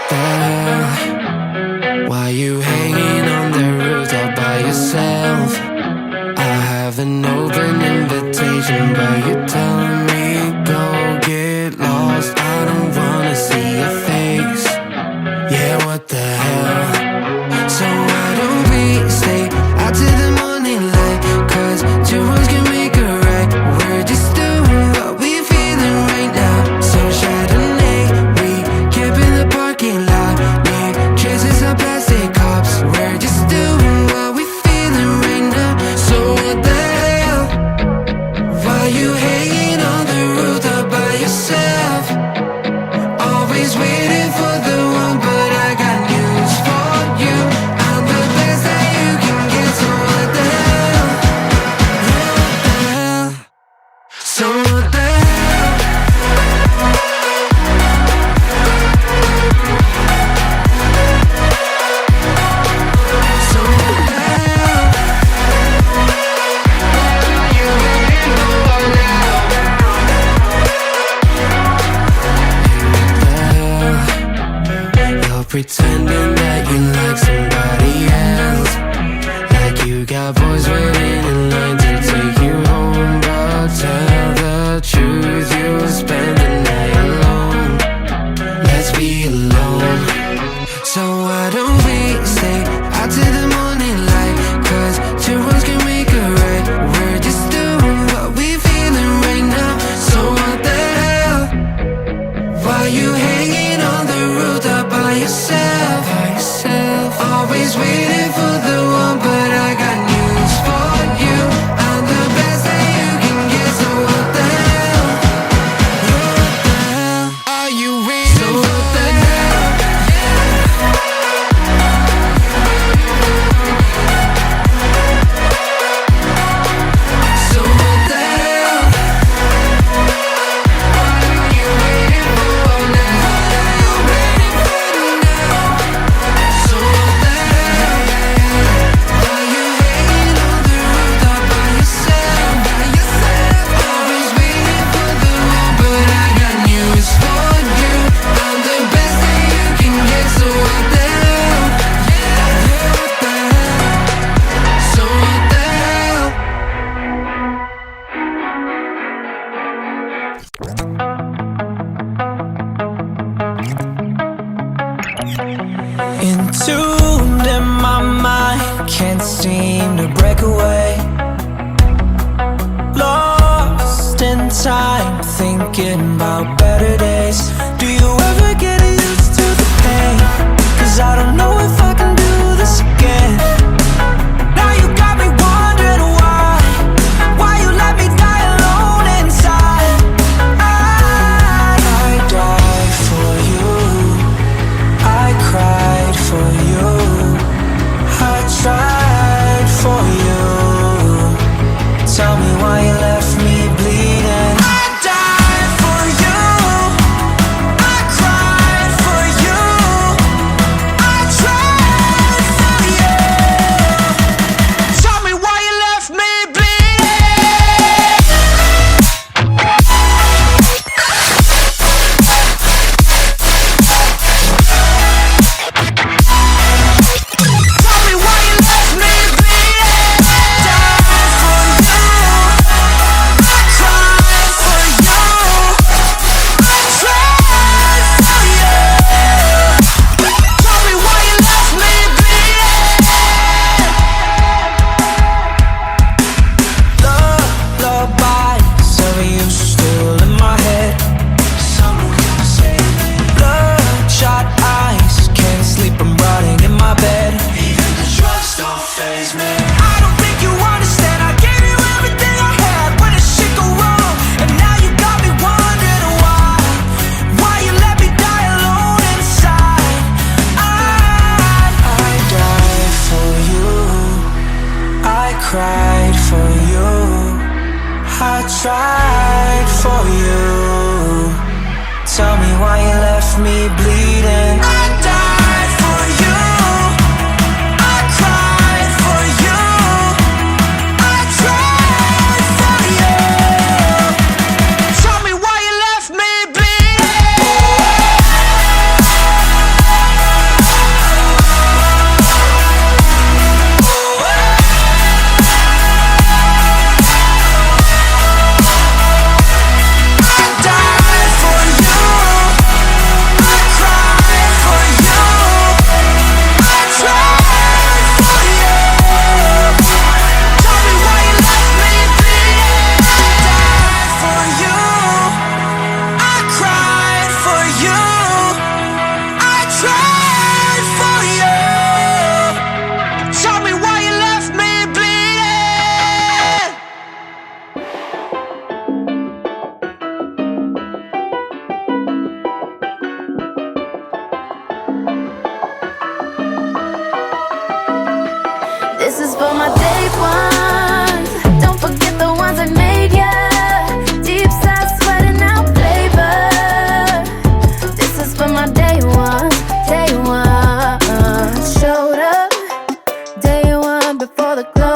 the hell? Why you hanging on the roof all by yourself? I have an open invitation, but you're telling me go get lost. I don't wanna see your face. Yeah, what the hell? So why don't we stay out till the morning light? 'Cause two wrongs can make a right. We're just doing what we're feeling right now. So Chardonnay, we camp in the parking lot. Need traces of plastic cups. We're just doing what we're feeling right now. So what the hell? Why you hanging on the roof all by yourself? Always waiting for the one, but I got news for you. I'm the best that you can get, so what the hell? Yeah, what the hell? So what the hell? So what the hell? What are you waiting for now? You're pretending that you like somebody else, like you got boys waiting in line to take you home. But tell the truth, you'll spend the night alone. Let's be alone. So why don't we stay out till the morning light? 'Cause two wrongs can make a right. We're just doing what we're feeling right now. So what the hell? Why you hanging on the roof all by yourself? Always waiting for the one, but I got news for you. I'm the best that you can get, so what the hell? Yeah, what the hell? Are you waiting for the hell? So what the hell? What are you waiting for now? So what the hell? Are you hanging on the roof all by yourself? Always waiting for the one, but I got news for you. I'm the best that you can get, so what the hell? Yeah, what the hell? So what the hell? Entombed in my mind, can't seem to break away. Lost in time, thinking about better days. Do you ever get used to the pain? 'Cause I don't know if I can do this again. Now you got me wondering why you let me die alone inside. I died for you, I cried for you, I tried for you. Tell me why you left me bleeding. I died for you, I cried for you, I tried for you. Tell me why you left me bleeding. Tell me why you left me bleeding. Died for you, I cried for you, I tried for you. Tell me why you left me bleeding. Lullabies of you still in my head. Bloodshot eyes, can't sleep, I'm rotting in my bed. Even the drugs don't faze me. I don't think you understand, I gave you everything I had. When did shit go wrong? And now you got me wondering why you let me die alone inside. I died for you, I cried for you, I tried for you. Tell me why you left me bleeding. I died for you, I cried for you, I tried for you. Tell me why you left me bleeding.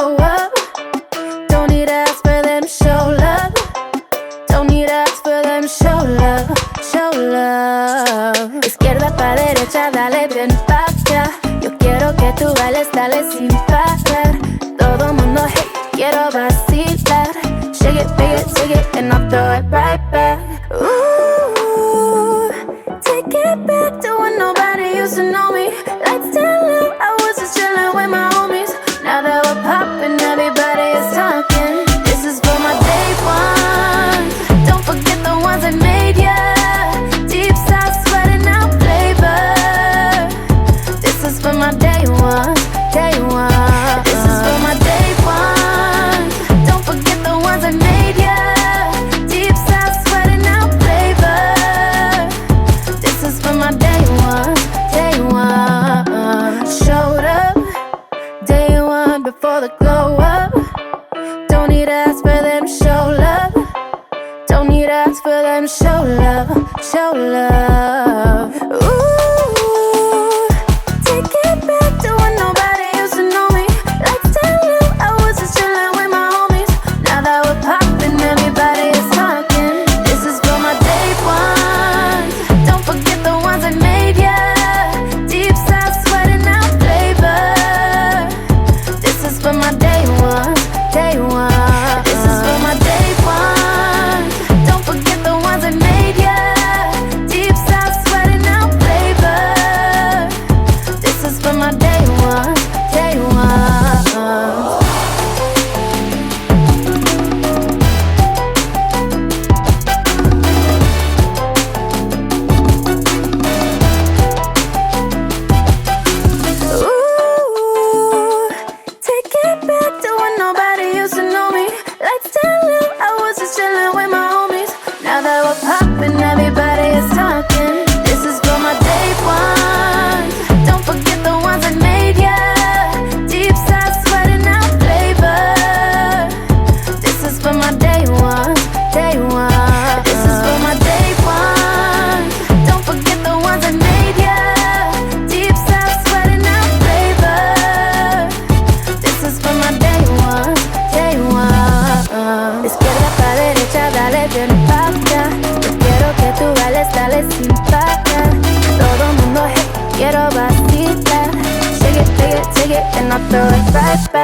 glow up. Don't need to ask for them, show love. Don't need to ask for them, show love, show love. Izquierda pa' derecha, dale bien pa' acá. Yo quiero que tú bailes, dale sin parar. Todo mundo, hey, quiero vacilar. Shake it, and I'll throw it right back. Ooh, take it back to when nobody used to know me. Lights down low, I was just chillin' with my homies. Now that we're poppin', everybody is talking. This is for my day ones. Don't forget the ones that made ya. Deep south sweating out flavor. This is for my day ones, day ones. This is for my day ones. Don't forget the ones that made ya. Deep south sweating out flavor. This is for my day ones, day ones. Showed up day one before the glow up. Don't need to ask for them, show love. Don't need to ask for them, show love, show love. Ooh, take it back to when nobody used to know me. Lights down low, I was just chillin' with my homies. Now that we're poppin', everybody is talking. This is for my day ones. Don't forget the ones that made ya. Deep south sweating out flavor. This is for my day ones, day ones. This is for my day ones. Don't forget the ones that made ya. Deep south sweating out flavor. This is for my day ones, day ones. Ooh, take it back to when nobody used to know me. Lights down low, I was just chillin' with my homies. Now that we're poppin', everybody is talking. This is for my day ones. Don't forget the ones that made ya. Deep south sweating out flavor. This is for my day ones, day ones. This is for my day ones. Don't forget the ones that made ya. Deep south sweating out flavor. This is for my day ones, day ones. Izquierda pa' derecha, dale bien pa' acá. Yo quiero que tú bailes, dale sin parar. Todo mundo, hey, quiero vacilar. Shake it, and I'll throw it right back.